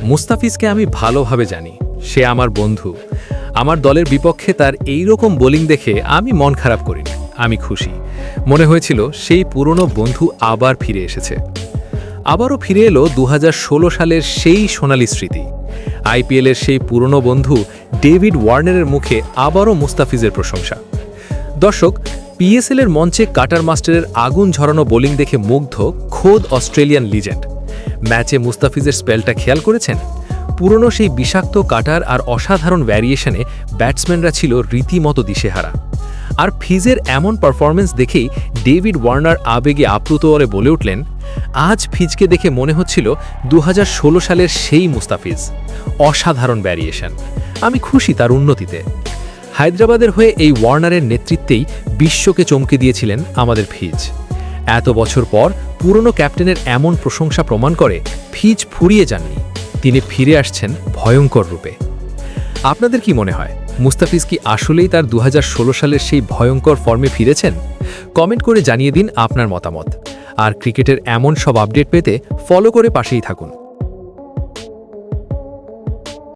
মুস্তাফিজকে আমি ভালোভাবে জানি। সে আমার বন্ধু। আমার দলের বিপক্ষে তার এই রকম বোলিং দেখে আমি মন খারাপ করিনি। আমি খুশি। মনে হয়েছিল সেই পুরনো বন্ধু আবার ফিরে এসেছে। আবারও ফিরে এলো 2016 সালের সেই সোনালি স্মৃতি। আইপিএলের সেই পুরনো বন্ধু ডেভিড ওয়ার্নারের মুখে আবারও মুস্তাফিজের প্রশংসা। দর্শক, পিএসএলের মঞ্চে কাটার মাস্টারের আগুন ঝরানো বোলিং দেখে মুগ্ধ খোদ অস্ট্রেলিয়ান লিজেন্ড। ম্যাচে মুস্তাফিজের স্পেলটা খেয়াল করেছেন? পুরনো সেই বিষাক্ত কাটার আর অসাধারণ ভ্যারিয়েশনে ব্যাটসম্যানরা ছিল রীতিমতো দিশেহারা। আর ফিজের এমন পারফরমেন্স দেখেই ডেভিড ওয়ার্নার আবেগে আপ্লুত হয়ে বলে উঠলেন, আজ ফিজকে দেখে মনে হচ্ছিল 2016 সালের সেই মুস্তাফিজ। অসাধারণ ভ্যারিয়েশন। আমি খুশি তার উন্নতিতে। হায়দ্রাবাদের হয়ে এই ওয়ার্নারের নেতৃত্বেই বিশ্বকে চমকে দিয়েছিলেন আমাদের ফিজ। এত বছর পর পুরনো ক্যাপ্টেনের এমন প্রশংসা প্রমাণ করে ফিজ ফুরিয়ে যাননি। তিনি ফিরে আসছেন ভয়ঙ্কর রূপে। আপনাদের কি মনে হয়, মুস্তাফিজ কি আসলেই তার 2016 সালের সেই ভয়ঙ্কর ফর্মে ফিরেছেন? কমেন্ট করে জানিয়ে দিন আপনার মতামত। আর ক্রিকেটের এমন সব আপডেট পেতে ফলো করে পাশেই থাকুন।